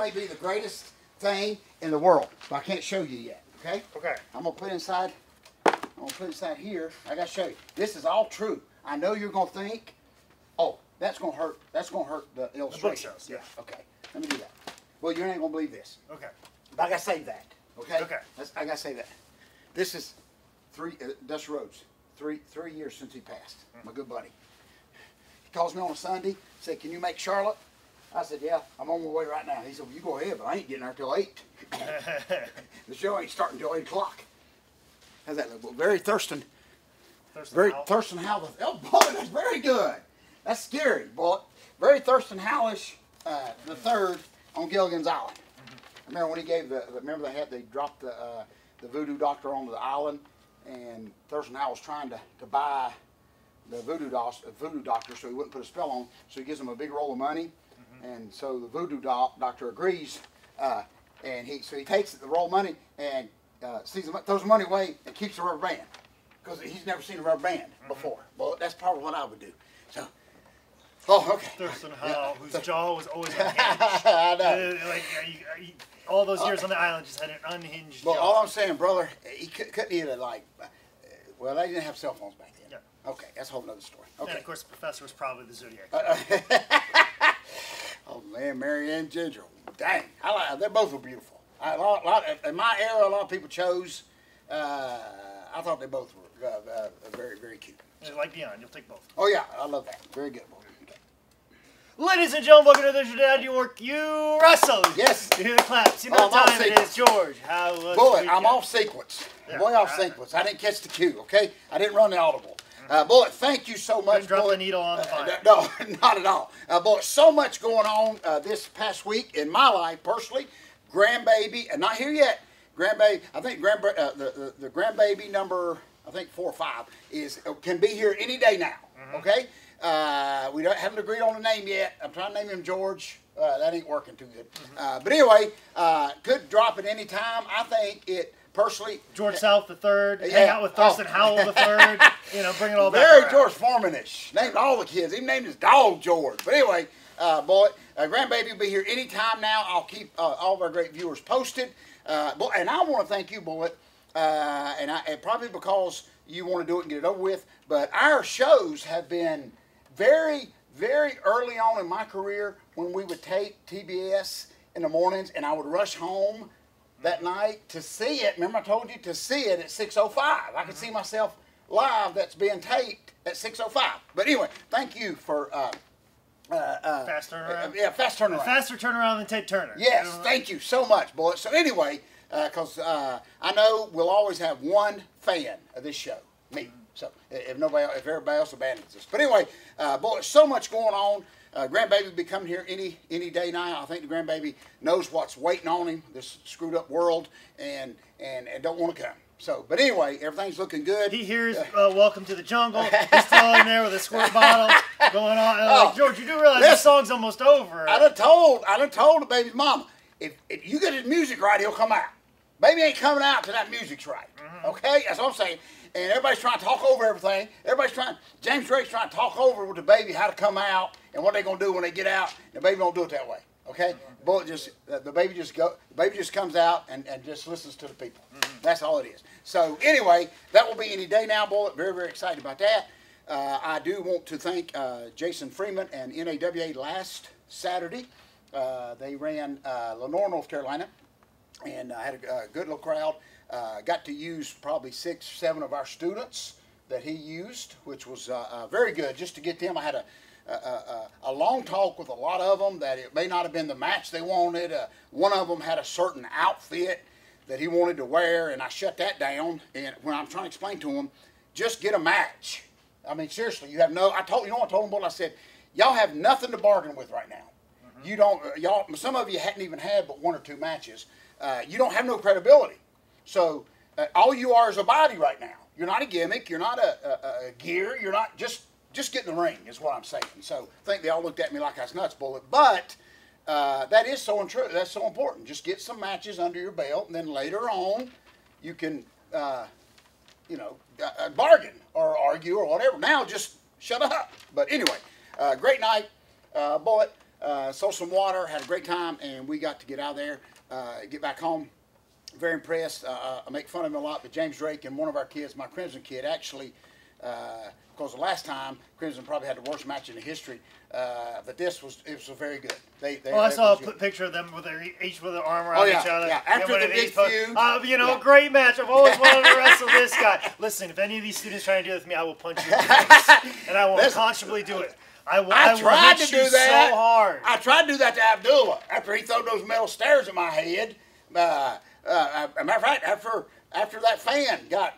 may be the greatest thing in the world, but I can't show you yet. Okay? Okay. I'm gonna put it inside. I'm gonna put it inside here. I gotta show you. This is all true. I know you're gonna think, oh, that's gonna hurt. That's gonna hurt the illustration. The bookshelves, yeah. Okay. Let me do that. Well, you ain't gonna believe this. Okay. But I gotta say that. Okay. Okay. I gotta say that. This is Dusty Rhodes. Three years since he passed. My good buddy. He calls me on a Sunday. Said, "Can you make Charlotte?" I said, "Yeah, I'm on my way right now." He said, "Well, you go ahead, but I ain't getting there till 8. The show ain't starting till 8 o'clock. How's that look? Very Thurston. Thurston Howell. Oh boy, that's very good. That's scary, boy. Very Thurston Howellish, the third on Gilligan's Island. I remember when he gave they dropped the voodoo doctor onto the island, and Thurston Howell was trying to buy the voodoo doctor so he wouldn't put a spell on. So he gives him a big roll of money, and so the voodoo doctor agrees, and he takes the roll of money and throws the money away and keeps the rubber band because he's never seen a rubber band before. Well, that's probably what I would do. So. Oh, okay. Thurston Howell, whose jaw was always unhinged. I know. All those years on the island just had an unhinged jaw. Well, all I'm saying, brother, he couldn't either, well, they didn't have cell phones back then. Yeah. Okay, that's a whole other story. Okay. And, of course, the professor was probably the Zodiac. Oh, man, Mary and Ginger. Dang. They both were beautiful. In my era, a lot of people chose. I thought they both were very, very cute. So. Like Beyond, you'll take both. Oh, yeah, I love that. Very good, boy. Ladies and gentlemen, welcome to the Dad You Work, You Wrestle. Yes. You hear the claps. You know what time it is, George. How was Boy, I'm off sequence. Yeah. Boy, off sequence. I didn't catch the cue, okay? I didn't run the audible. Boy, thank you so much. Didn't drop the needle on the fire. No, not at all. Boy, so much going on this past week in my life, personally. Grandbaby, and not here yet. Grandbaby, I think the grandbaby number, I think 4 or 5, can be here any day now, okay? We haven't agreed on a name yet. I'm trying to name him George. That ain't working too good. But anyway, could drop at any time. I think it personally. George South the Third. Hang out with Thurston Howell the Third. You know, bring it all back. Very George Foreman-ish. Named all the kids. Even named his dog George. But anyway, boy, grandbaby will be here anytime now. I'll keep all of our great viewers posted. Boy, and I want to thank you, Bullet. And probably because you want to do it and get it over with. But our shows have been very, very early on in my career when we would tape TBS in the mornings, and I would rush home that night to see it. Remember I told you to see it at 6:05. I could see myself live that's being taped at 6:05. But anyway, thank you for fast turnaround. Yeah, fast turnaround. Faster turnaround than Ted Turner. Yes, thank you so much, boy. So anyway, because I know we'll always have one fan of this show, me. So if everybody else abandons us. But anyway, boy, so much going on. Grandbaby will be coming here any day now. I think the grandbaby knows what's waiting on him, this screwed up world, and don't want to come. So, but anyway, everything's looking good. He hears "Welcome to the Jungle." He's still in there with a squirt bottle going on. Like, George, you do realize this song's almost over. I done told the baby's mama, if you get his music right, he'll come out. Baby ain't coming out till that music's right. Okay, that's what I'm saying. And everybody's trying to talk over everything. James Drake's trying to talk over with the baby how to come out and what they're gonna do when they get out. The baby don't do it that way. Okay, the baby just comes out and just listens to the people. That's all it is. So anyway, that will be any day now, boy. Very, very excited about that. I do want to thank Jason Freeman and NAWA last Saturday. They ran Lenore, North Carolina, and I had a good little crowd. Got to use probably 6 or 7 of our students that he used, which was very good. Just to get them, I had a long talk with a lot of them that it may not have been the match they wanted. One of them had a certain outfit that he wanted to wear, and I shut that down. And when I'm trying to explain to him, just get a match. I mean, seriously, you have no. I told them, boy. I said, y'all have nothing to bargain with right now. You don't. Y'all. Some of you hadn't even had but 1 or 2 matches. You don't have no credibility. So all you are is a body right now. You're not a gimmick. You're not a gear. You're not just get in the ring is what I'm saying. So I think they all looked at me like I was nuts, Bullet. But that is so untrue. That's so important. Just get some matches under your belt, and then later on you can, bargain or argue or whatever. Now just shut up. But anyway, great night, Bullet. sold some water, had a great time, and we got to get out of there, get back home. Very impressed. I make fun of him a lot, but James Drake and one of our kids, my Crimson kid, actually, because the last time Crimson probably had the worst match in the history, but it was very good. I saw a picture of them with each with their arm around each other. Yeah, after the big feud. Great match. I've always wanted to wrestle this guy. Listen, if any of these students try to do this with me, I will punch you in the face, and I will unconscionably do it. I tried to do that so hard. I tried to do that to Abdullah after he threw those metal stairs at my head. As a matter of fact, after that fan got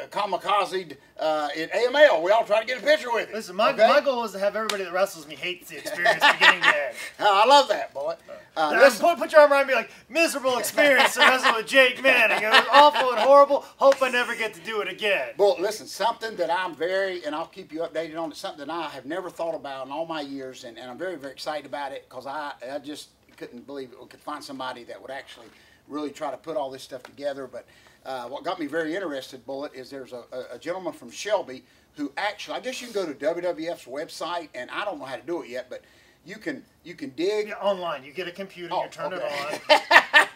kamikazed at AML, we all tried to get a picture with him. Listen, my goal is to have everybody that wrestles me hate the experience beginning to end. I love that, boy. Put your arm around me like, miserable experience to wrestle with Jake Manning. It was awful and horrible. Hope I never get to do it again. Well, listen, something that I'm and I'll keep you updated on, it's something that I have never thought about in all my years, and I'm very, very excited about it because I just couldn't believe we could find somebody that would actually really try to put all this stuff together. But what got me very interested, Bullet, is there's a gentleman from Shelby who actually, I guess you can go to WWF's website, and I don't know how to do it yet, but you can dig online. You get a computer, you turn it on.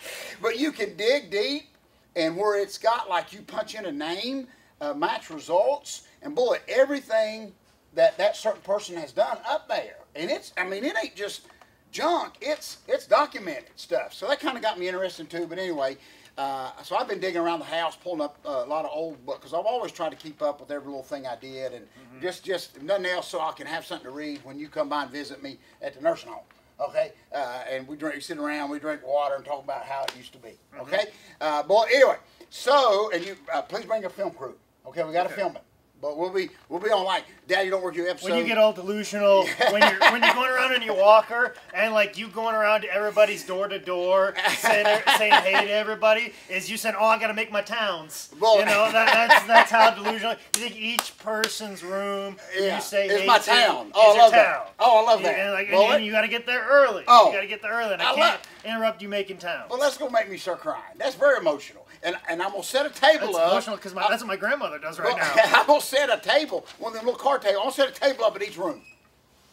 But you can dig deep, and where it's got like you punch in a name, match results, and Bullet, everything that certain person has done up there, and it ain't just junk. It's documented stuff. So that kind of got me interested too. But anyway, so I've been digging around the house, pulling up a lot of old books because I've always tried to keep up with every little thing I did, and just if nothing else, so I can have something to read when you come by and visit me at the nursing home. Okay, and we sit around, we drink water, and talk about how it used to be. Okay, boy. Anyway, so and you please bring a film crew. Okay, we got to film it. But we'll be on like, Dad, you don't work your episode. When you get all delusional, when you're going around in your walker and like you going around to everybody's door to door saying hey to everybody, is you said, I got to make my towns. Well, that's how delusional. You think each person's room, you say it's hey my to, town. Oh, I love that. Oh, I love that. And you got to get there early. Oh, you got to get there early. And I can't interrupt you making towns. Well, that's gonna make me start crying. That's very emotional. And I'm going to set a table up. Emotional because that's what my grandmother does right now. I'm going to set a table, one of them little card tables. I'm going to set a table up in each room,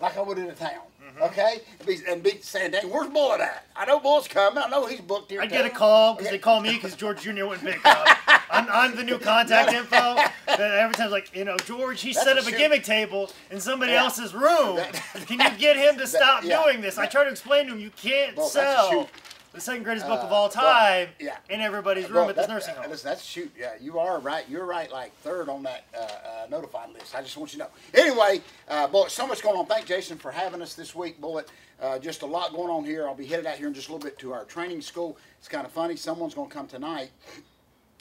like I would in a town. Okay? And be saying, dang, where's Bullet at? I know Bullet's coming. I know he's booked here. I get a call because they call me because George Jr. wouldn't pick up. I'm the new contact info. Every time, like, George, he set up a gimmick table in somebody else's room. Can you get him to stop doing this? I try to explain to him, you can't sell the second greatest book of all time in everybody's room at this nursing home. Listen, that's shoot. Yeah, you are right. You're right, like third on that notified list. I just want you to know. Anyway, Bullet, so much going on. Thank Jason for having us this week, Bullet. Just a lot going on here. I'll be headed out here in just a little bit to our training school. It's kind of funny. Someone's going to come tonight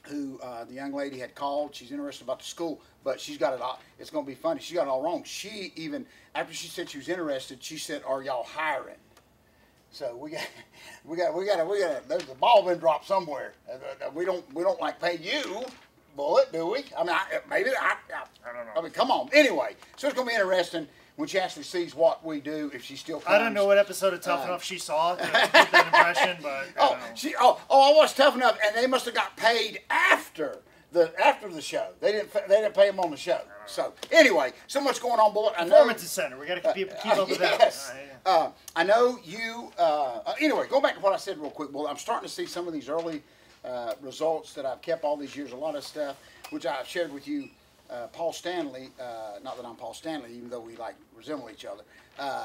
who the young lady had called. She's interested about the school, but she's got it all. It's going to be funny. She got it all wrong. She even, after she said she was interested, she said, "Are y'all hiring?" So we got. There's a ball been dropped somewhere. We don't like pay you, Bullet, do we? I mean, I don't know. I mean, come on. Anyway, so it's gonna be interesting when she actually sees what we do. If she still comes. I don't know what episode of Tough Enough she saw to get that impression, but I watched Tough Enough, and they must have got paid after the show. They didn't pay them on the show. So anyway, so much going on, Bullet. Performance Center. We got to keep up with that. Yes. I know you. Anyway, going back to what I said real quick, Bullet. I'm starting to see some of these early results that I've kept all these years. A lot of stuff which I've shared with you. Paul Stanley. Not that I'm Paul Stanley, even though we resemble each other.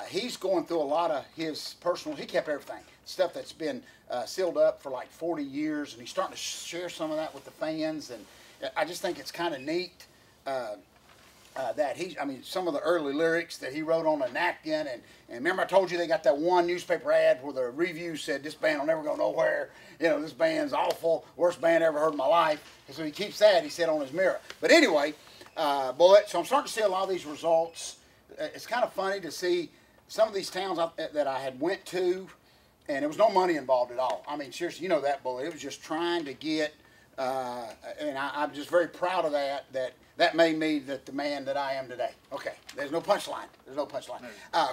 He's going through a lot of his personal. He kept everything, stuff that's been sealed up for like 40 years, and he's starting to share some of that with the fans. And I just think it's kind of neat. That some of the early lyrics that he wrote on a napkin, and remember I told you they got that one newspaper ad where the review said this band will never go nowhere. This band's awful, worst band I ever heard in my life. And so he keeps that, he said, on his mirror. But anyway, Bullet. So I'm starting to see a lot of these results. It's kind of funny to see some of these towns that I had went to, and there was no money involved at all. I mean, seriously, you know that, Bullet. It was just trying to get, and I'm just very proud of that made me the man that I am today. Okay, there's no punchline.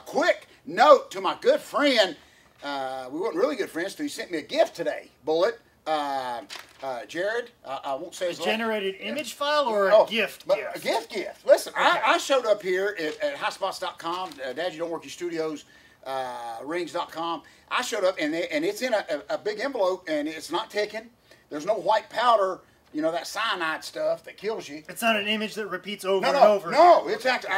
Quick note to my good friend. We weren't really good friends, so he sent me a gift today, Bullet. Jared, I won't say his name. Generated image file or a gift? A gift. Listen, okay. I showed up here at highspots.com, Dad, You Don't Work Your Studios rings.com. I showed up, and it's in a big envelope, and it's not ticking. There's no white powder, you know, that cyanide stuff that kills you. It's not an image that repeats over and over. No, it's actually.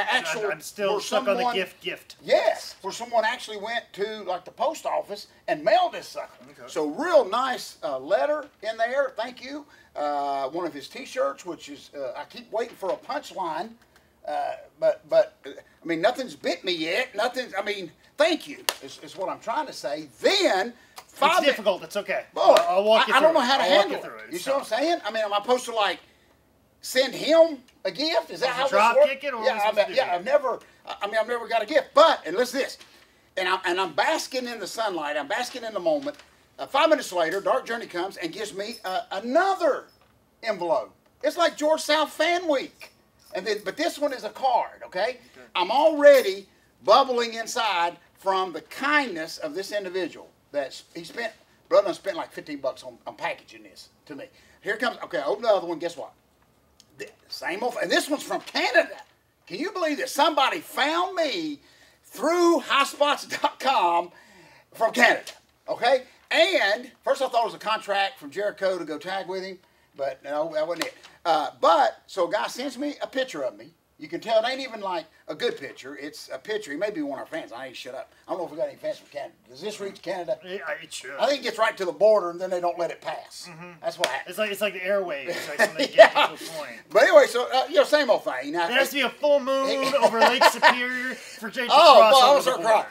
I'm still stuck on the gift. Yes, where someone actually went to like the post office and mailed this sucker. Okay. So real nice letter in there. Thank you. One of his T-shirts, which is I keep waiting for a punchline, but I mean nothing's bit me yet. Nothing's. I mean, thank you is what I'm trying to say. Then. It's difficult. It's okay. Boy, I'll walk you through it. I don't know how to handle it. You see what I'm saying? I mean, am I supposed to like send him a gift? Is that how this works? Kick it, or I've never got a gift. But and listen to this, and I'm basking in the sunlight. I'm basking in the moment. 5 minutes later, Dark Journey comes and gives me another envelope. It's like George South Fan Week, but this one is a card. Okay, I'm already bubbling inside from the kindness of this individual. Brother spent like $15 on packaging this to me. Here comes, okay, I open the other one, guess what? Same old, and this one's from Canada. Can you believe that somebody found me through highspots.com from Canada, okay? And first I thought it was a contract from Jericho to go tag with him, but no, that wasn't it. So a guy sends me a picture of me. You can tell it ain't even like a good picture. It's a picture. He may be one of our fans. I ain't shut up. I don't know if we got any fans from Canada. Does this reach Canada? Yeah, it should. I think it gets right to the border, and then they don't let it pass. That's what happens. It's like the airwaves. Like when they get to the point. But anyway, so same old thing. Now, there has to be a full moon over Lake Superior for Jake to cross over the border.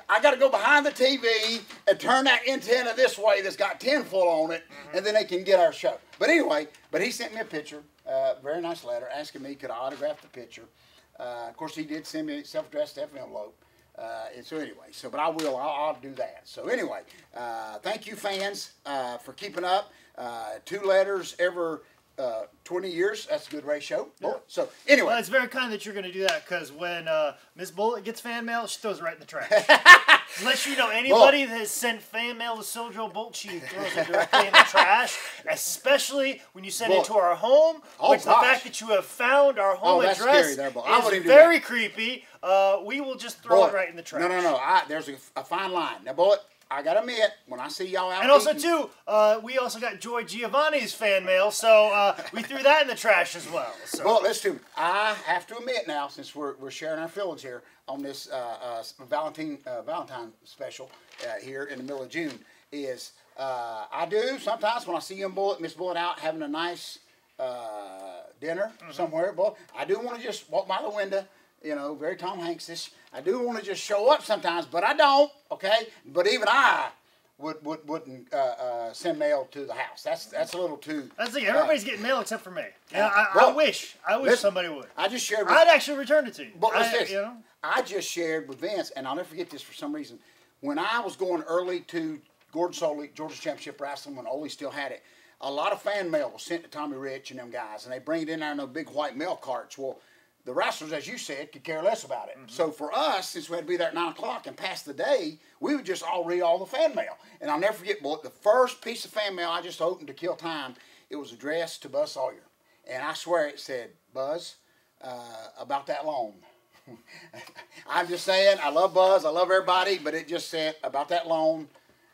I got to go behind the TV and turn that antenna this way that's got 10 full on it, and then they can get our show. But anyway, he sent me a picture. Very nice letter asking me could I autograph the picture. Of course, he did send me a self-addressed envelope. And so anyway, but I'll do that. So anyway, thank you fans for keeping up. 2 letters every 20 years. That's a good ratio. Yeah. So anyway. Well, it's very kind that you're going to do that because when Miss Bullet gets fan mail, she throws it right in the trash. Unless you know anybody that has sent fan mail to Sojo Bolt, she throws it directly in the trash. Especially when you send it to our home, which the fact that you have found our home address is very creepy. We will just throw it right in the trash. No. There's a fine line. Now, Bullet, I gotta admit, when I see y'all out and also, too, we also got Joy Giovanni's fan mail, so we threw that in the trash as well. So. Well, listen, I have to admit now, since we're sharing our feelings here on this Valentine special here in the middle of June, is I do sometimes when I see Miss Bullet out having a nice dinner somewhere, I do want to just walk by the window. You know, very Tom Hanks-ish. I do want to just show up sometimes, but I don't, okay? But even I wouldn't send mail to the house. That's a little too... That's the thing. Everybody's getting mail except for me. Yeah, I wish somebody would. I just shared I'd actually return it to you. But I just shared with Vince, and I'll never forget this for some reason. When I was going early to Gordon Soley, Georgia Championship Wrestling, when Ole still had it, a lot of fan mail was sent to Tommy Rich and them guys, and they bring it in there in those big white mail carts. Well, the wrestlers, as you said, could care less about it. So for us, since we had to be there at 9 o'clock and pass the day, we would just all read all the fan mail. And I'll never forget, the first piece of fan mail I just opened to kill time, it was addressed to Buzz Sawyer. And I swear it said, Buzz, about that long. I'm just saying, I love Buzz, I love everybody, but it just said, about that long,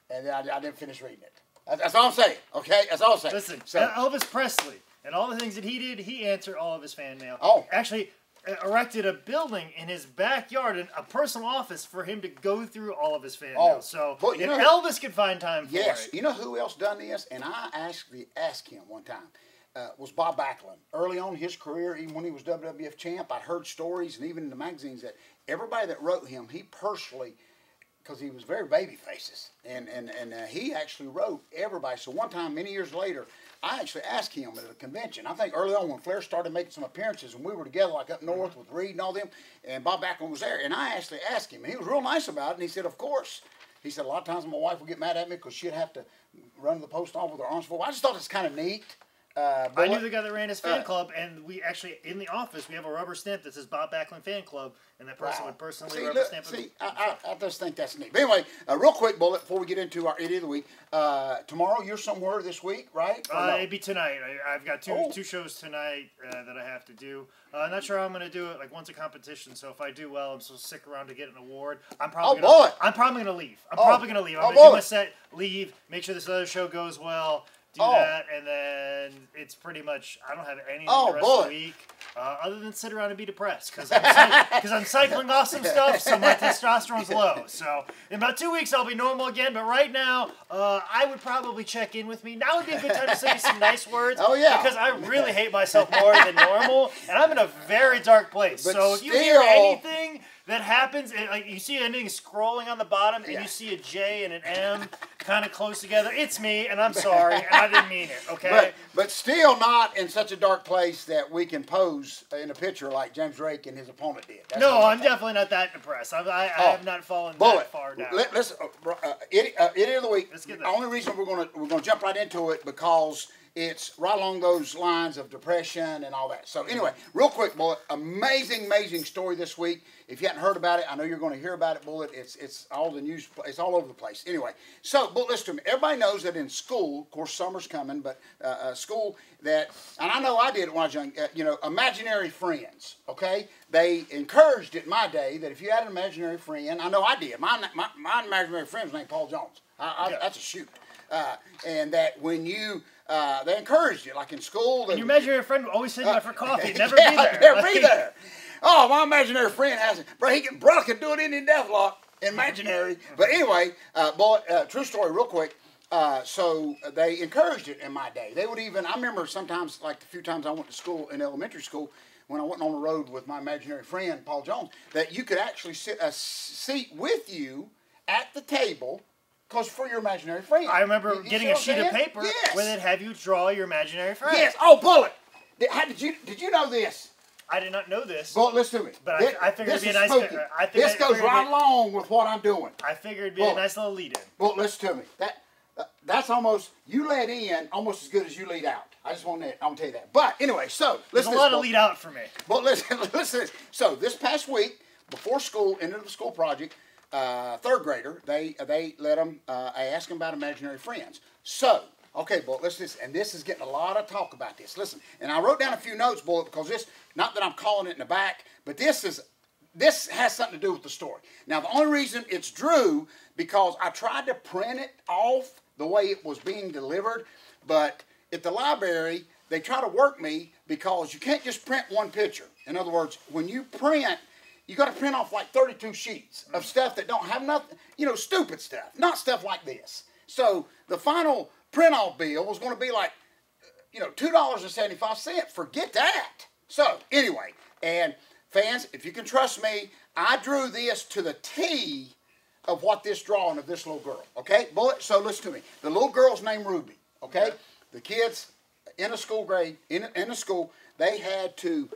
and I didn't finish reading it. That's all I'm saying, okay? That's all I'm saying. Listen, Elvis Presley, and all the things that he did, he answered all of his fan mail. Actually erected a building in his backyard, and a personal office for him to go through all of his fan mail. So if Elvis could find time for it. You know who else done this? And I actually asked him one time. Was Bob Backlund. Early on in his career, even when he was WWF champ, I'd heard stories, and even in the magazines, that everybody that wrote him, he personally, because he was very baby faces, and he actually wrote everybody. So one time, many years later, I actually asked him at a convention. I think early on when Flair started making some appearances, and we were together like up north with Reed and all them, and Bob Backlund was there, and I actually asked him, and he was real nice about it, and he said, of course. He said, a lot of times my wife would get mad at me because she'd have to run to the post office with her arms full. I just thought it's kind of neat. I knew the guy that ran his fan club, and we actually, in the office, we have a rubber stamp that says Bob Backlund Fan Club, and that person would personally rubber stamp it. I just think that's neat. But anyway, real quick bullet before we get into our Idiot of the Week. Tomorrow, you're somewhere this week, right? No? It'd be tonight. I've got two shows tonight that I have to do. I'm not sure how I'm going to do it. Like, one's a competition, so if I do well, I'm supposed to stick around to get an award. I'm probably going to leave. I'm probably going to leave. I'm going to do my set, leave, make sure this other show goes well. Do that, and then it's pretty much, I don't have anything the rest of the week other than sit around and be depressed because I'm cycling off some stuff, so my testosterone's low. So in about 2 weeks, I'll be normal again, but right now, I would probably check in with me. Now would be a good time to say some nice words because I really hate myself more than normal, and I'm in a very dark place. But so if you hear anything that happens, like you see anything scrolling on the bottom, and you see a J and an M kind of close together, it's me, and I'm sorry, and I didn't mean it, okay? But still not in such a dark place that we can pose in a picture like James Drake and his opponent did. That's I'm definitely not that depressed. I have not fallen that far down. Listen, Idiot of the Week. Let's get the only reason we're gonna jump right into it because it's right along those lines of depression and all that. So anyway, real quick, Bullet, amazing story this week. If you hadn't heard about it, I know you're going to hear about it, Bullet. It's all the news. It's all over the place. Anyway, so Bullet, listen to me. Everybody knows that in school, of course, summer's coming, but school and I know I did it when I was young. Imaginary friends. Okay, they encouraged it in my day that if you had an imaginary friend, I know I did. My imaginary friend was named Paul Jones. That's a shoot. And that when you they encouraged it, like in school. And your imaginary friend would always send you out for coffee. Never be there. Never be there. Oh, my imaginary friend has it. Bro, could do it in Deathlock. Imaginary. But anyway, true story, real quick. So they encouraged it in my day. They would even, I remember sometimes, like the few times I went to school in elementary school, when I went on the road with my imaginary friend, Paul Jones, that you could actually sit a seat with you at the table. Because for your imaginary friend. I remember getting a sheet of paper where they'd have you draw your imaginary friend. Yes. Oh, Bullet. Did you know this? I did not know this. Bullet, listen to me. But I figured it'd be a nice. This goes right along with what I'm doing. I figured it'd be a nice little lead-in. Bullet, listen to me. That's almost, you let in almost as good as you lead out. I'm gonna tell you that. But anyway, so there's a lot of lead out for me. But listen to this. So this past week, before school, end of the school project. Third grader, they let them. I asked them about imaginary friends. So, okay, boy, and this is getting a lot of talk about this. Listen, and I wrote down a few notes, boy, because this, not that I'm calling it in the back, but this has something to do with the story. Now, the only reason it's Drew because I tried to print it off the way it was being delivered, but at the library they try to work me because you can't just print one picture. In other words, when you print. You got to print off like 32 sheets of stuff that don't have nothing, stupid stuff, not stuff like this. So the final print-off bill was going to be like, $2.75. Forget that. So anyway, and fans, if you can trust me, I drew this to the T of what this drawing of this little girl. Okay, Bullet. So listen to me. The little girl's named Ruby. Okay, the kids in a school grade in a school they had to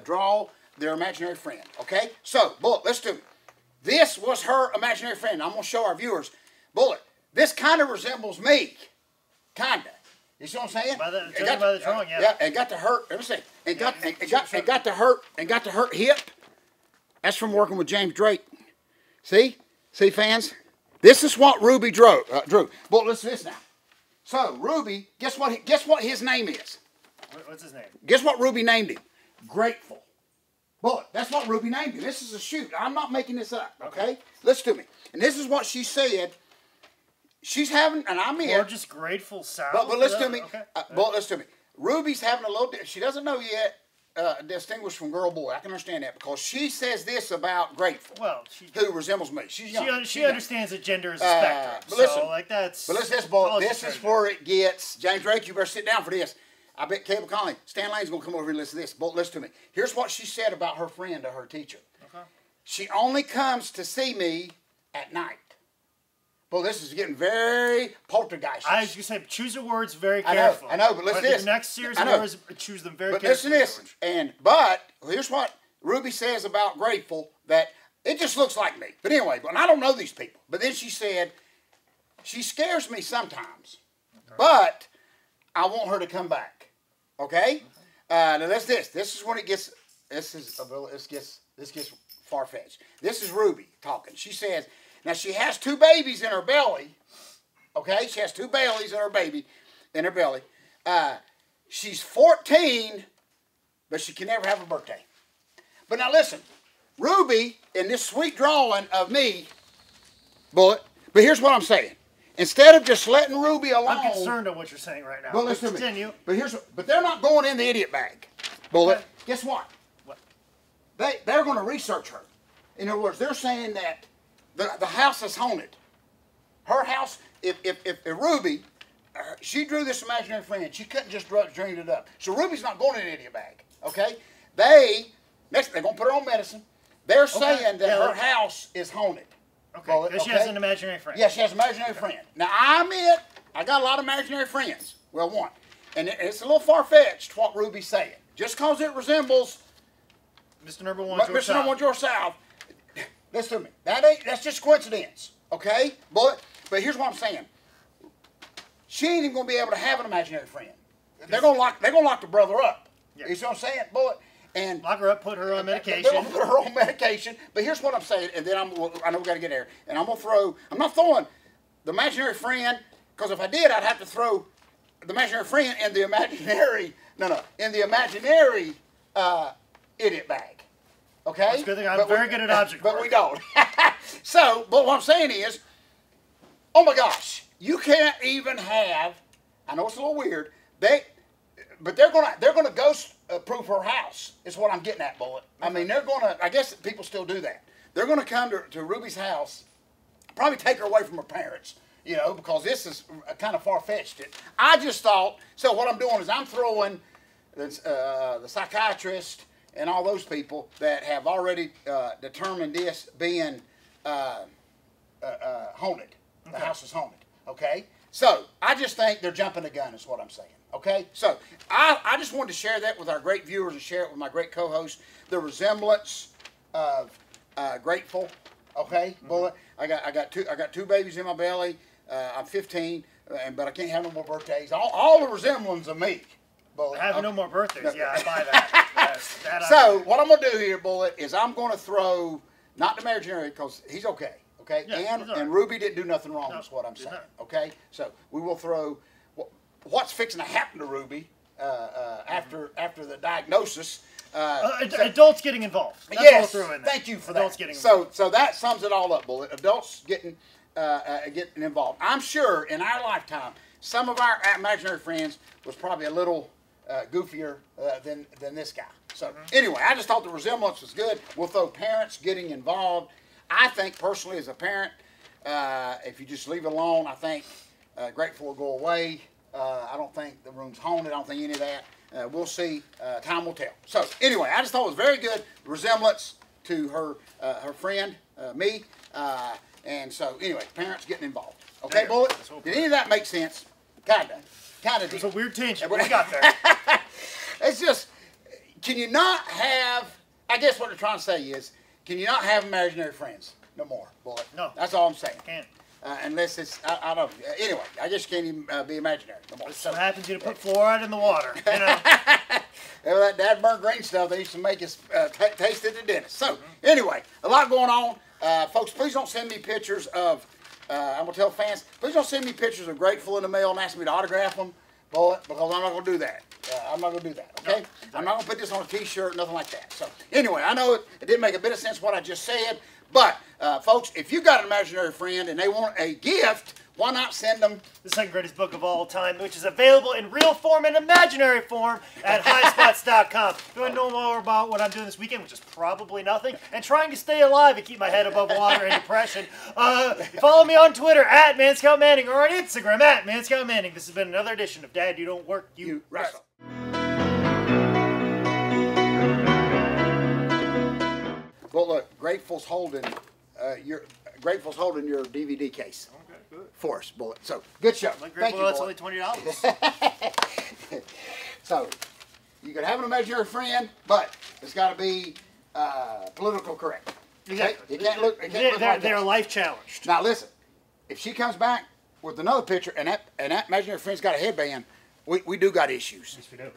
draw their imaginary friend, okay? So, Bullet, listen to me. This was her imaginary friend. I'm going to show our viewers. Bullet, this kind of resembles me. Kind of. You see what I'm saying? By the drawing, yeah. Yeah, and got to hurt. Let me see. And got to hurt hip. That's from working with James Drake. See? See, fans? This is what Ruby drew. Bullet, listen to this now. So, Ruby, guess what his name is? What's his name? Guess what Ruby named him? Grateful. Bullet, that's what Ruby named him. This is a shoot. I'm not making this up, okay? Listen to me. And this is what she said. She's having, and I'm here. Or just grateful sound. But listen to me. Okay. Bullet, listen to me. Ruby's having a little, she doesn't know yet, distinguish from girl, boy. I can understand that because she says this about Grateful. Well, who resembles me. She's young. She understands that gender is a spectrum. But listen, so, that's. But listen, this is where it gets. James Drake, you better sit down for this. I bet Cable Conley, Stan Lane's going to come over here and listen to this. But listen to me. Here's what she said about her friend to her teacher. Okay. She only comes to see me at night. Well, this is getting very poltergeist. I was going to say, choose your words very carefully. I know, but listen to this. The next series of words, choose them very carefully. But listen to this. But here's what Ruby says about Grateful, that it just looks like me. But anyway, I don't know these people. But then she said, she scares me sometimes, but I want her to come back. Okay. Now that's this. This is when it gets. This gets far fetched. This is Ruby talking. She says, now she has 2 babies in her belly. Okay, she has 2 babies in her belly. She's 14, but she can never have a birthday. But now listen, Ruby in this sweet drawing of me, Bullet. But here's what I'm saying. Instead of just letting Ruby alone, I'm concerned on what you're saying right now. But listen to me. But they're not going in the idiot bag, Bullet. Okay. Guess what? What? They're going to research her. In other words, they're saying that the house is haunted. Her house. If Ruby, she drew this imaginary friend, she couldn't just dream it up. So Ruby's not going in the idiot bag. Okay? They're going to put her on medicine. They're saying that her house is haunted. Okay. Because she has an imaginary friend. Yeah, she has an imaginary friend. Now, I admit, I got a lot of imaginary friends. Well, one. And it's a little far-fetched what Ruby's saying. Just because it resembles Mr. Number One, George South. Listen to me. That's just coincidence. Okay? But here's what I'm saying. She ain't even going to be able to have an imaginary friend. They're going to lock the brother up. Yeah. You see what I'm saying? And lock her up, put her on medication. They're going to put her on medication. But here's what I'm saying, and then I know we got to get there. And I'm not throwing the imaginary friend, because if I did, I'd have to throw the imaginary friend in the imaginary, in the imaginary idiot bag. Okay? That's a good thing. I'm very good at object work. But we don't. So, but what I'm saying is, oh my gosh, you can't even have, I know it's a little weird, but they're gonna ghost proof her house, is what I'm getting at, Bullet. I mean, I guess people still do that. They're gonna come to Ruby's house, probably take her away from her parents, because this is kind of far-fetched. I just thought, so what I'm doing is I'm throwing the psychiatrist and all those people that have already determined this being haunted. The house is haunted. Okay? So, I just think they're jumping the gun is what I'm saying. Okay? So, I just wanted to share that with our great viewers and share it with my great co-host. The resemblance of Grateful. Okay? Bullet. I got 2 babies in my belly. I'm 15, but I can't have no more birthdays. All the resemblance of me. Bullet. Having no more birthdays. Yeah, I buy that. So, what I'm going to do here, Bullet, is I'm going to throw, not the imaginary, because he's okay. Okay, yeah, and Ruby didn't do nothing wrong, is what I'm saying. Okay, so we will throw what's fixing to happen to Ruby after the diagnosis. Adults getting involved. That's yes, what we'll throw in there. Thank you for adults that. Getting involved. So that sums it all up, Bullet. Adults getting involved. I'm sure in our lifetime, some of our imaginary friends was probably a little goofier than this guy. So anyway, I just thought the resemblance was good. We'll throw parents getting involved. I think personally, as a parent, if you just leave it alone, I think Grateful will go away. I don't think the room's haunted. I don't think any of that. We'll see. Time will tell. So anyway, I just thought it was very good resemblance to her friend, me. And so anyway, parents getting involved. Okay, Bullet? Did any of that make sense? Kinda. It's a weird tension, but we got there. It's just, can you not have, I guess what they're trying to say is, can you not have imaginary friends no more, Bullet? No. That's all I'm saying. Can't. Unless it's, I don't know. Anyway, I guess you can't even be imaginary no more. So what happens you to put fluoride in the water, That dad burnt green stuff they used to make us taste at the dentist. So, anyway, a lot going on. Folks, please don't send me pictures of, I'm going to tell fans, please don't send me pictures of Grateful in the mail and ask me to autograph them, Bullet, because I'm not going to do that. I'm not going to do that, okay? No, I'm not going to put this on a T-shirt, nothing like that. So, anyway, I know it didn't make a bit of sense what I just said, but, folks, if you got an imaginary friend and they want a gift, why not send them the second greatest book of all time, which is available in real form and imaginary form at highspots.com. If you want to know more about what I'm doing this weekend, which is probably nothing, and trying to stay alive and keep my head above water in depression, follow me on Twitter at ManScoutManning or on Instagram at ManScoutManning. This has been another edition of Dad, You Don't Work, You Wrestle. Well, look, Grateful's holding your DVD case. Okay, good. For us, Bullet. So, good show. Thank you, that's only $20. So, you can have an imaginary friend, but it's got to be political correct. Exactly. You can't look. They're life challenged. Now, listen. If she comes back with another picture and that imaginary friend's got a headband, we do got issues. Yes, we do.